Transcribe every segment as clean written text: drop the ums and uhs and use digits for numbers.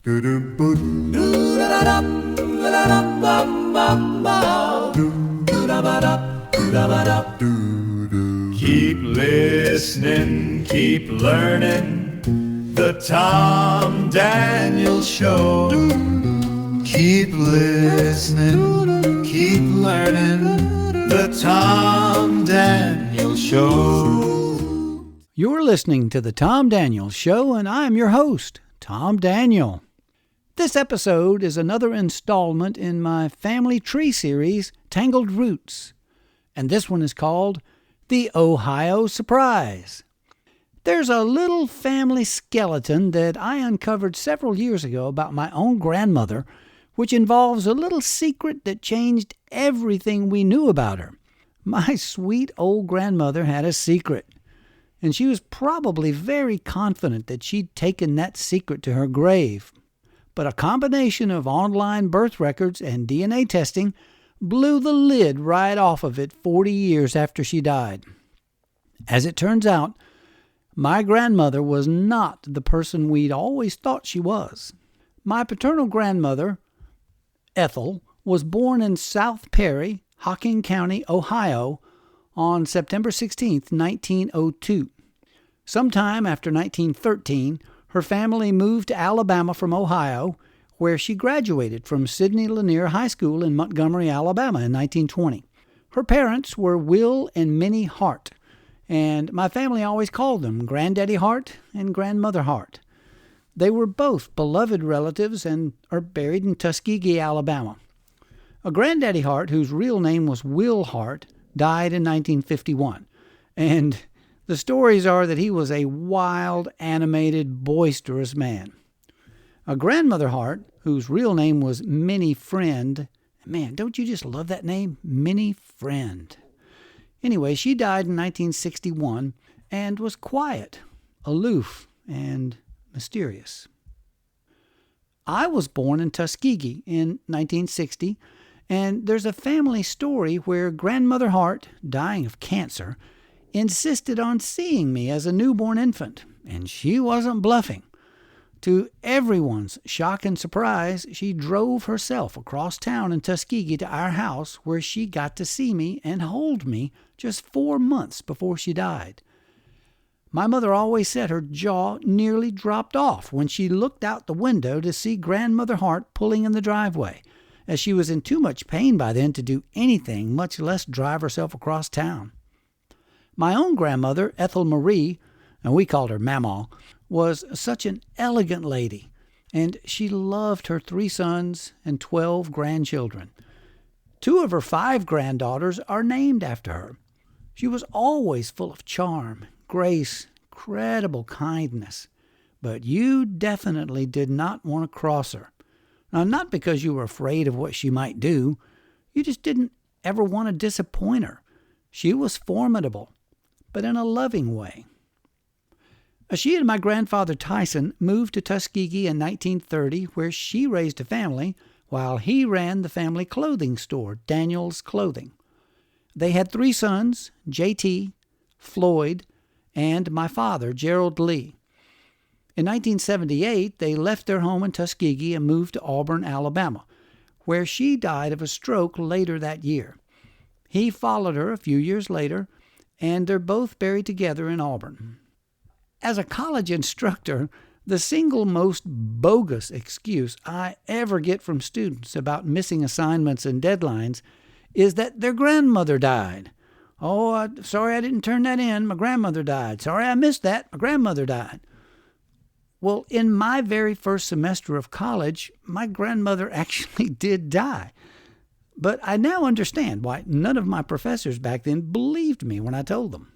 Keep listening, keep learning, the Tom Daniel Show. Keep listening, keep learning, the Tom Daniel Show. You're listening to the Tom Daniel Show, and I'm your host, Tom Daniel. This episode is another installment in my family tree series, Tangled Roots, and this one is called The Ohio Surprise. There's a little family skeleton that I uncovered several years ago about my own grandmother, which involves a little secret that changed everything we knew about her. My sweet old grandmother had a secret, and she was probably very confident that she'd taken that secret to her grave. But a combination of online birth records and DNA testing blew the lid right off of it 40 years after she died. As it turns out, my grandmother was not the person we'd always thought she was. My paternal grandmother, Ethel, was born in South Perry, Hocking County, Ohio, on September 16, 1902. Sometime after 1913, her family moved to Alabama from Ohio, where she graduated from Sidney Lanier High School in Montgomery, Alabama in 1920. Her parents were Will and Minnie Hart, and my family always called them Granddaddy Hart and Grandmother Hart. They were both beloved relatives and are buried in Tuskegee, Alabama. A Granddaddy Hart, whose real name was Will Hart, died in 1951, and the stories are that he was a wild, animated, boisterous man. A Grandmother Hart, whose real name was Minnie Friend. Man, don't you just love that name? Minnie Friend. Anyway, she died in 1961 and was quiet, aloof, and mysterious. I was born in Tuskegee in 1960, and there's a family story where Grandmother Hart, dying of cancer, insisted on seeing me as a newborn infant, and she wasn't bluffing. To everyone's shock and surprise, she drove herself across town in Tuskegee to our house, where she got to see me and hold me just 4 months before she died. My mother always said her jaw nearly dropped off when she looked out the window to see Grandmother Hart pulling in the driveway, as she was in too much pain by then to do anything, much less drive herself across town. My own grandmother, Ethel Marie, and we called her Mamaw, was such an elegant lady, and she loved her 3 sons and 12 grandchildren. 2 of her 5 granddaughters are named after her. She was always full of charm, grace, incredible kindness, but you definitely did not want to cross her. Now, not because you were afraid of what she might do, you just didn't ever want to disappoint her. She was formidable, but in a loving way. She and my grandfather Tyson moved to Tuskegee in 1930, where she raised a family while he ran the family clothing store, Daniel's Clothing. They had 3 sons, J.T., Floyd, and my father, Gerald Lee. In 1978, they left their home in Tuskegee and moved to Auburn, Alabama, where she died of a stroke later that year. He followed her a few years later, and they're both buried together in Auburn. As a college instructor, the single most bogus excuse I ever get from students about missing assignments and deadlines is that their grandmother died. Oh, sorry I didn't turn that in. My grandmother died. Sorry I missed that. My grandmother died. Well, in my very first semester of college, my grandmother actually did die. But I now understand why none of my professors back then believed me when I told them.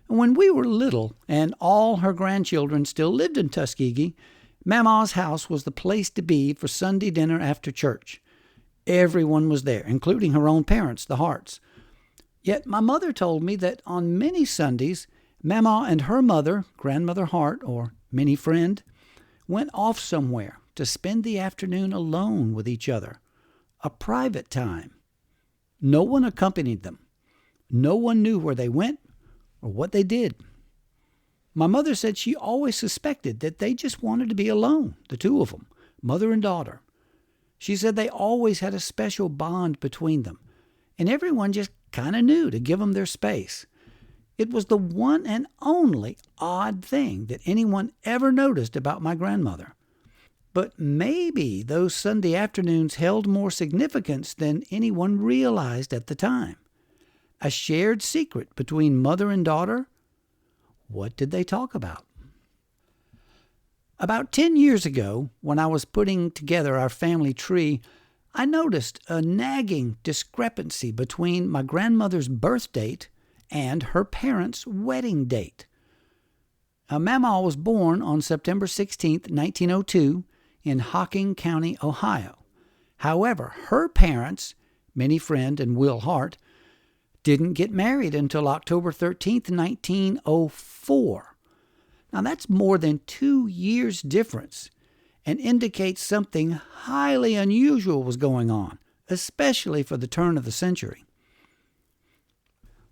When we were little and all her grandchildren still lived in Tuskegee, Mamaw's house was the place to be for Sunday dinner after church. Everyone was there, including her own parents, the Harts. Yet my mother told me that on many Sundays, Mamaw and her mother, Grandmother Hart, or Minnie Friend, went off somewhere to spend the afternoon alone with each other, a private time. No one accompanied them. No one knew where they went or what they did. My mother said she always suspected that they just wanted to be alone, the two of them, mother and daughter. She said they always had a special bond between them, and everyone just kind of knew to give them their space. It was the one and only odd thing that anyone ever noticed about my grandmother. But maybe those Sunday afternoons held more significance than anyone realized at the time. A shared secret between mother and daughter? What did they talk about? About 10 years ago, when I was putting together our family tree, I noticed a nagging discrepancy between my grandmother's birth date and her parents' wedding date. Mama was born on September 16, 1902, in Hocking County, Ohio. However, her parents, Minnie Friend and Will Hart, didn't get married until October 13, 1904. Now that's more than 2 years difference and indicates something highly unusual was going on, especially for the turn of the century.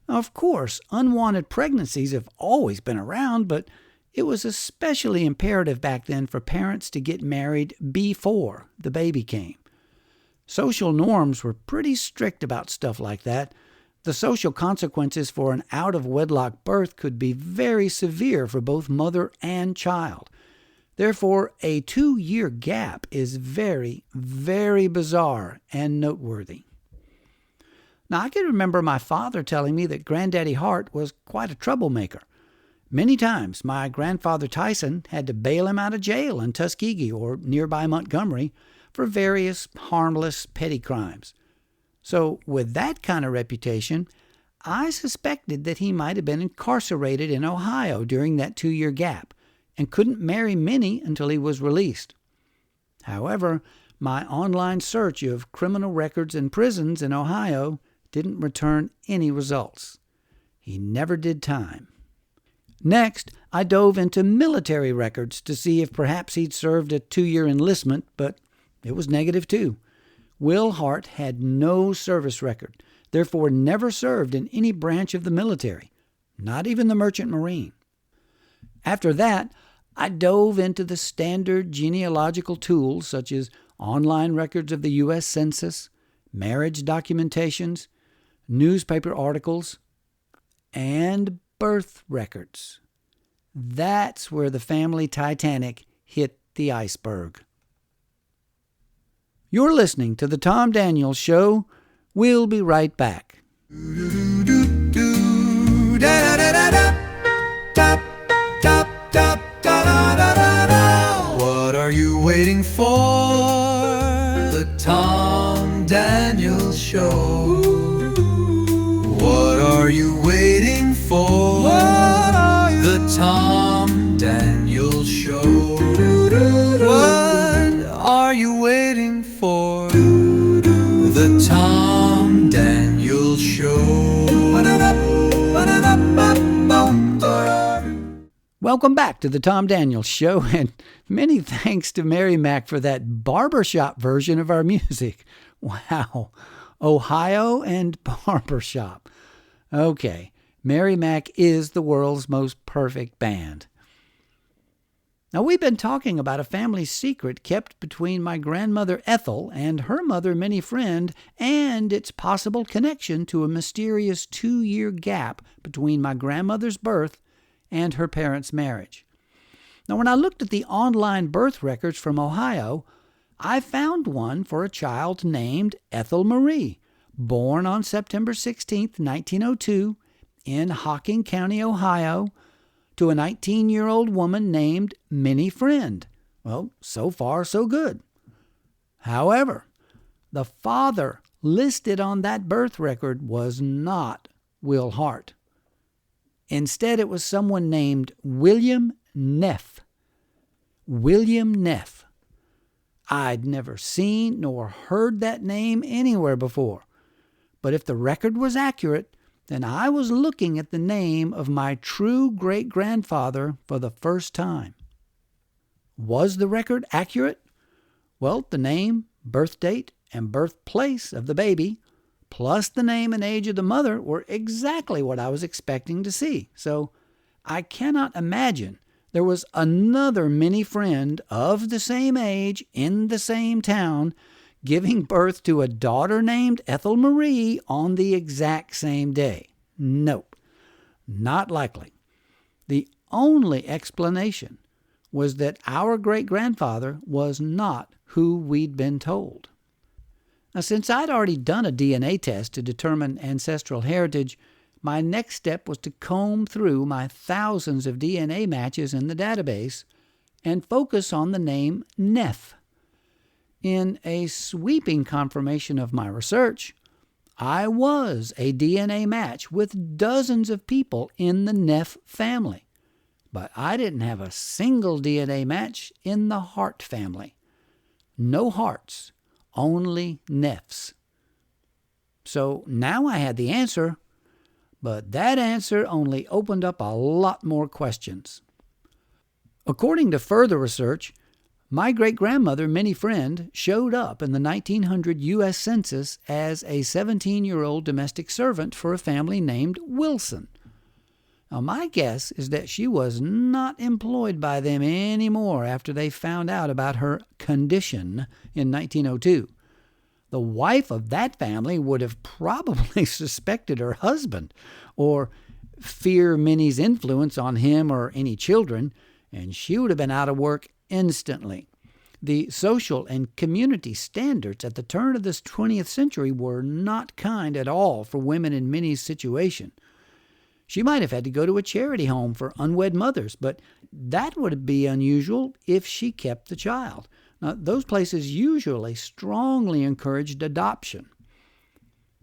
Now, of course, unwanted pregnancies have always been around, but it was especially imperative back then for parents to get married before the baby came. Social norms were pretty strict about stuff like that. The social consequences for an out-of-wedlock birth could be very severe for both mother and child. Therefore, a 2-year gap is very, very bizarre and noteworthy. Now, I can remember my father telling me that Granddaddy Hart was quite a troublemaker. Many times, my grandfather Tyson had to bail him out of jail in Tuskegee or nearby Montgomery for various harmless petty crimes. So, with that kind of reputation, I suspected that he might have been incarcerated in Ohio during that 2-year gap and couldn't marry Minnie until he was released. However, my online search of criminal records and prisons in Ohio didn't return any results. He never did time. Next, I dove into military records to see if perhaps he'd served a 2-year enlistment, but it was negative too. Will Hart had no service record, therefore never served in any branch of the military, not even the Merchant Marine. After that, I dove into the standard genealogical tools such as online records of the U.S. Census, marriage documentations, newspaper articles, and birth records. That's where the family Titanic hit the iceberg. You're listening to The Tom Daniels Show. We'll be right back. What are you waiting for? The Tom Daniels Show. What are you waiting for? The Tom Daniels Show. What are you waiting for? The Tom Daniels Show. Welcome back to the Tom Daniels Show, and many thanks to Mary Mac for that barbershop version of our music. Wow, Ohio and barbershop. Okay, Mary Mac is the world's most perfect band. Now, we've been talking about a family secret kept between my grandmother Ethel and her mother Minnie Friend, and its possible connection to a mysterious 2-year gap between my grandmother's birth and her parents' marriage. Now, when I looked at the online birth records from Ohio, I found one for a child named Ethel Marie, born on September 16, 1902, in Hocking County, Ohio, to a 19-year-old woman named Minnie Friend. Well, so far, so good. However, the father listed on that birth record was not Will Hart. Instead, it was someone named William Neff. William Neff. I'd never seen nor heard that name anywhere before. But if the record was accurate, then I was looking at the name of my true great-grandfather for the first time. Was the record accurate? Well, the name, birth date, and birthplace of the baby, plus the name and age of the mother, were exactly what I was expecting to see. So I cannot imagine there was another Minnie friend of the same age in the same town giving birth to a daughter named Ethel Marie on the exact same day. Nope, not likely. The only explanation was that our great-grandfather was not who we'd been told. Now, since I'd already done a DNA test to determine ancestral heritage, my next step was to comb through my thousands of DNA matches in the database and focus on the name Neff. In a sweeping confirmation of my research, I was a DNA match with dozens of people in the Neff family, but I didn't have a single DNA match in the Hart family. No Harts, only Neffs. So now I had the answer, but that answer only opened up a lot more questions. According to further research, my great-grandmother, Minnie Friend, showed up in the 1900 U.S. Census as a 17-year-old domestic servant for a family named Wilson. Now, my guess is that she was not employed by them anymore after they found out about her condition in 1902. The wife of that family would have probably suspected her husband or fear Minnie's influence on him or any children, and she would have been out of work instantly. The social and community standards at the turn of this 20th century were not kind at all for women in Minnie's situation. She might have had to go to a charity home for unwed mothers, but that would be unusual if she kept the child. Now, those places usually strongly encouraged adoption.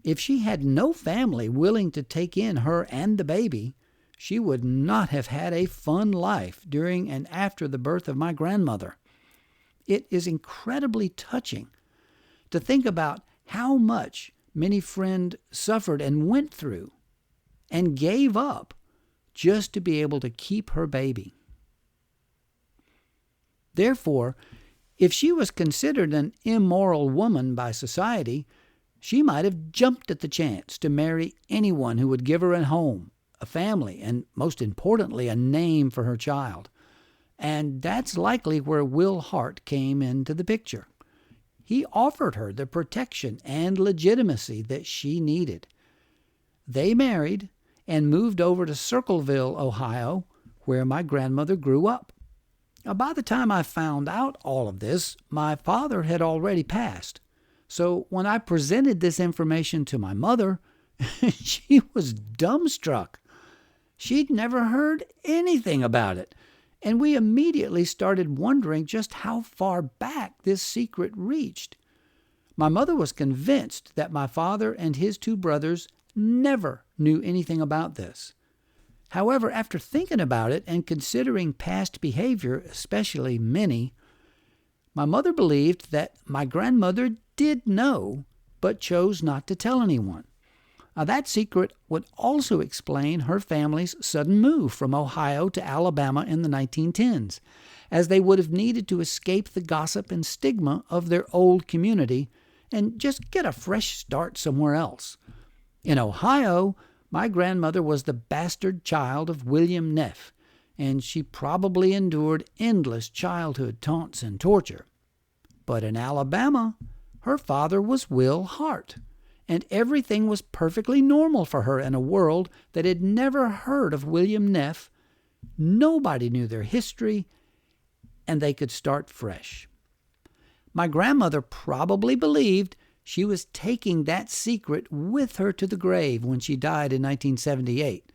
If she had no family willing to take in her and the baby, she would not have had a fun life during and after the birth of my grandmother. It is incredibly touching to think about how much Minnie Friend suffered and went through and gave up just to be able to keep her baby. Therefore, if she was considered an immoral woman by society, she might have jumped at the chance to marry anyone who would give her a home, a family, and most importantly, a name for her child. And that's likely where Will Hart came into the picture. He offered her the protection and legitimacy that she needed. They married and moved over to Circleville, Ohio, where my grandmother grew up. Now, by the time I found out all of this, my father had already passed. So when I presented this information to my mother, she was dumbstruck. She'd never heard anything about it, and we immediately started wondering just how far back this secret reached. My mother was convinced that my father and his two brothers never knew anything about this. However, after thinking about it and considering past behavior, especially Minnie, my mother believed that my grandmother did know, but chose not to tell anyone. Now, that secret would also explain her family's sudden move from Ohio to Alabama in the 1910s, as they would have needed to escape the gossip and stigma of their old community and just get a fresh start somewhere else. In Ohio, my grandmother was the bastard child of William Neff, and she probably endured endless childhood taunts and torture. But in Alabama, her father was Will Hart, and everything was perfectly normal for her in a world that had never heard of William Neff. Nobody knew their history, and they could start fresh. My grandmother probably believed she was taking that secret with her to the grave when she died in 1978,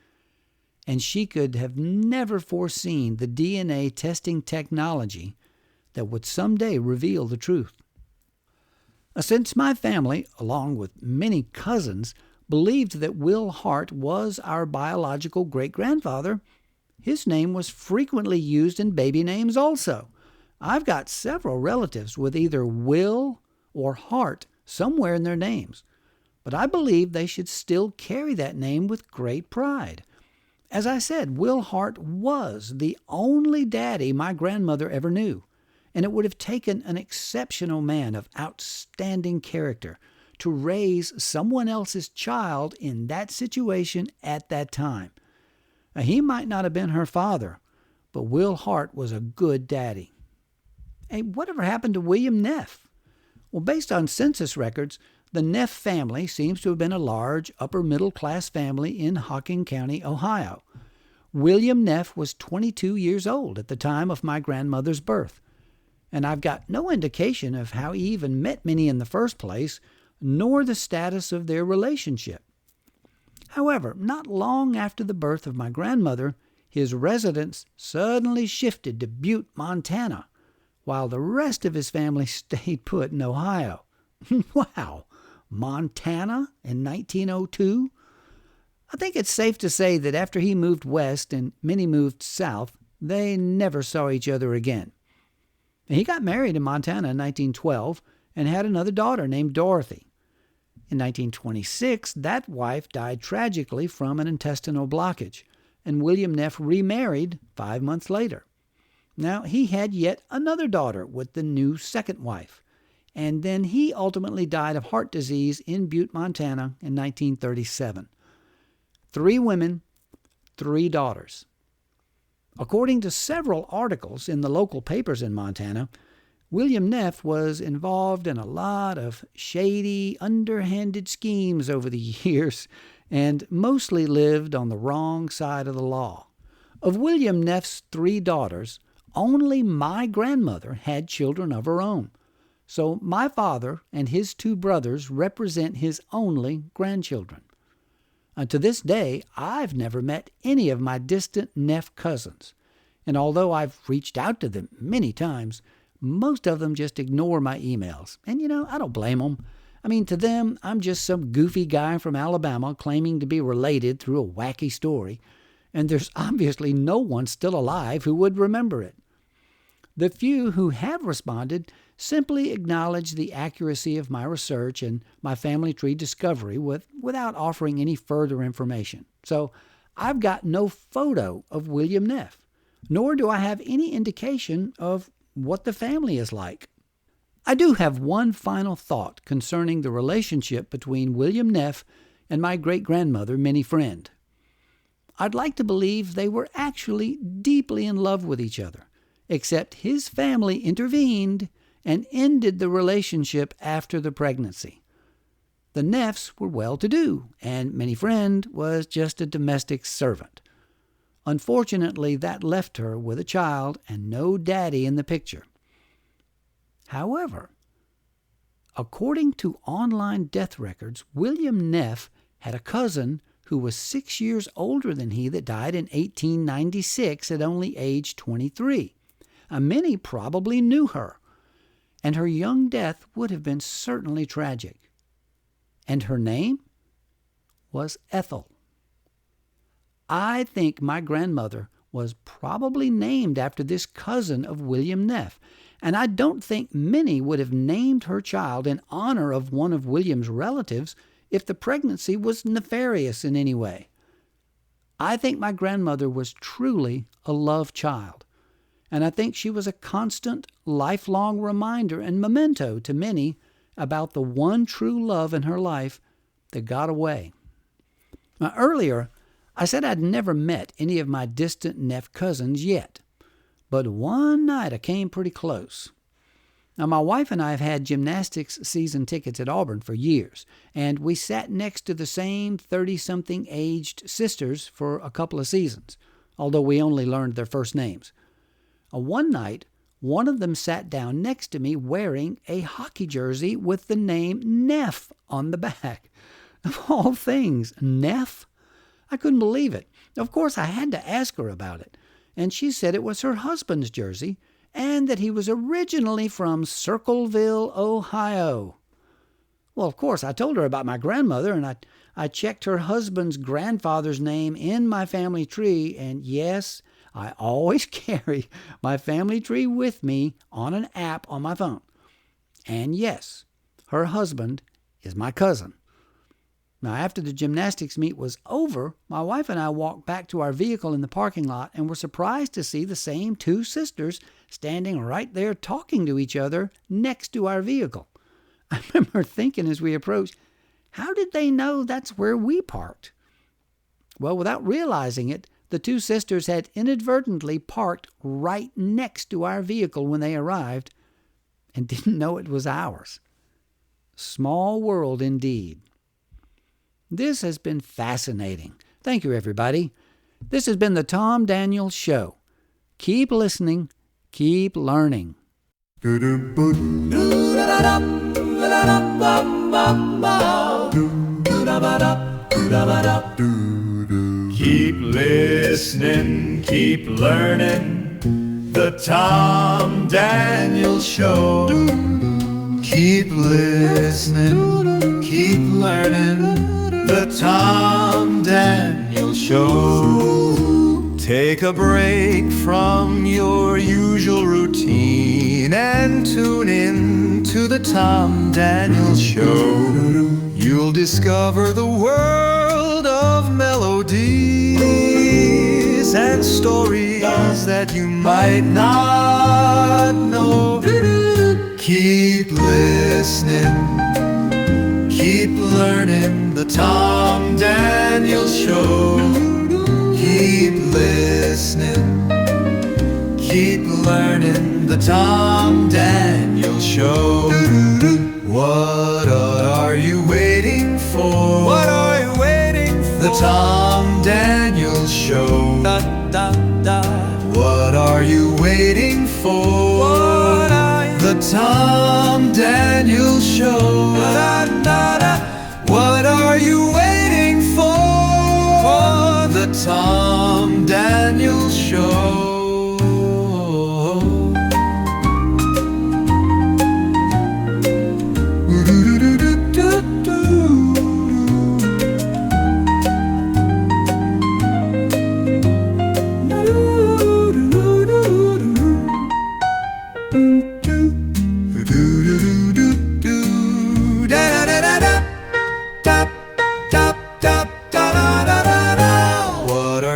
and she could have never foreseen the DNA testing technology that would someday reveal the truth. Since my family, along with many cousins, believed that Will Hart was our biological great-grandfather, his name was frequently used in baby names also. I've got several relatives with either Will or Hart somewhere in their names, but I believe they should still carry that name with great pride. As I said, Will Hart was the only daddy my grandmother ever knew, and it would have taken an exceptional man of outstanding character to raise someone else's child in that situation at that time. He might not have been her father, but Will Hart was a good daddy. Hey, whatever happened to William Neff? Well, based on census records, the Neff family seems to have been a large, upper-middle-class family in Hocking County, Ohio. William Neff was 22 years old at the time of my grandmother's birth, and I've got no indication of how he even met Minnie in the first place, nor the status of their relationship. However, not long after the birth of my grandmother, his residence suddenly shifted to Butte, Montana, while the rest of his family stayed put in Ohio. Wow, Montana in 1902? I think it's safe to say that after he moved west and Minnie moved south, they never saw each other again. He got married in Montana in 1912 and had another daughter named Dorothy. In 1926, that wife died tragically from an intestinal blockage, and William Neff remarried 5 months later. Now, he had yet another daughter with the new second wife, and then he ultimately died of heart disease in Butte, Montana in 1937. 3 women, 3 daughters. According to several articles in the local papers in Montana, William Neff was involved in a lot of shady, underhanded schemes over the years and mostly lived on the wrong side of the law. Of William Neff's 3 daughters, only my grandmother had children of her own, so my father and his 2 brothers represent his only grandchildren. And to this day, I've never met any of my distant Neff cousins, and although I've reached out to them many times, most of them just ignore my emails. And, I don't blame them. I mean, to them, I'm just some goofy guy from Alabama claiming to be related through a wacky story, and there's obviously no one still alive who would remember it. The few who have responded simply acknowledge the accuracy of my research and my family tree discovery without offering any further information. So I've got no photo of William Neff, nor do I have any indication of what the family is like. I do have one final thought concerning the relationship between William Neff and my great-grandmother, Minnie Friend. I'd like to believe they were actually deeply in love with each other, except his family intervened and ended the relationship after the pregnancy. The Neffs were well-to-do, and Minnie Friend was just a domestic servant. Unfortunately, that left her with a child and no daddy in the picture. However, according to online death records, William Neff had a cousin who was 6 years older than he that died in 1896 at only age 23. Minnie probably knew her, and her young death would have been certainly tragic. And her name was Ethel. I think my grandmother was probably named after this cousin of William Neff, and I don't think Minnie would have named her child in honor of one of William's relatives if the pregnancy was nefarious in any way. I think my grandmother was truly a love child, and I think she was a constant, lifelong reminder and memento to Minnie about the one true love in her life that got away. Now, earlier, I said I'd never met any of my distant Neff cousins yet, but one night I came pretty close. Now, my wife and I have had gymnastics season tickets at Auburn for years, and we sat next to the same 30-something aged sisters for a couple of seasons, although we only learned their first names. One night, one of them sat down next to me wearing a hockey jersey with the name Neff on the back. Of all things, Neff? I couldn't believe it. Of course, I had to ask her about it, and she said it was her husband's jersey and that he was originally from Circleville, Ohio. Well, of course, I told her about my grandmother, and I checked her husband's grandfather's name in my family tree, and yes, I always carry my family tree with me on an app on my phone. And yes, her husband is my cousin. Now, after the gymnastics meet was over, my wife and I walked back to our vehicle in the parking lot and were surprised to see the same 2 sisters standing right there talking to each other next to our vehicle. I remember thinking as we approached, how did they know that's where we parked? Well, without realizing it, The two sisters had inadvertently parked right next to our vehicle when they arrived and didn't know it was ours. Small world indeed. This has been fascinating. Thank you, everybody. This has been the Tom Daniels Show. Keep listening. Keep learning. Keep listening, keep learning, the Tom Daniels Show. Keep listening, keep learning, the Tom Daniels Show. Take a break from your usual routine and tune in to the Tom Daniels Show. You'll discover the world of melodies and stories that you might not know. Keep listening, keep learning, the Tom Daniels Show. Keep listening, keep learning, the Tom Daniels Show. What are you waiting for? What are you waiting for? The Tom Daniels Show. Da, da, da. What are you waiting for? What are you? The Tom Daniels Show. Da, da, da. What are you waiting for? The Tom Daniels Show. What are you waiting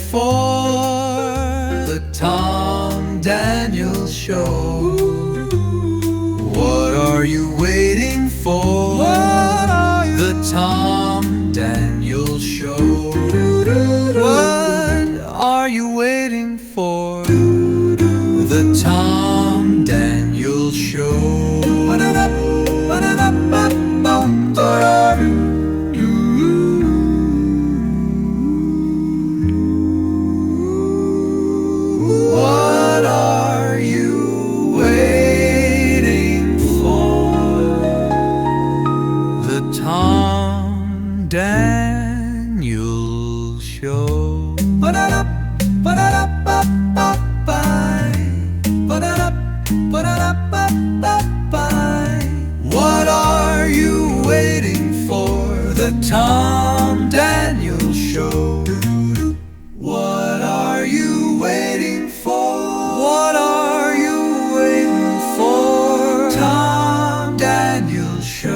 for? The Tom Daniels Show. What are you waiting for? The Tom Daniels Show. What are you waiting for? The Tom Daniels Show. What are you waiting for? The Tom Daniels Show. What are you waiting for? The Tom Daniels Show. What are you waiting for? What are you waiting for? Tom Daniels Show.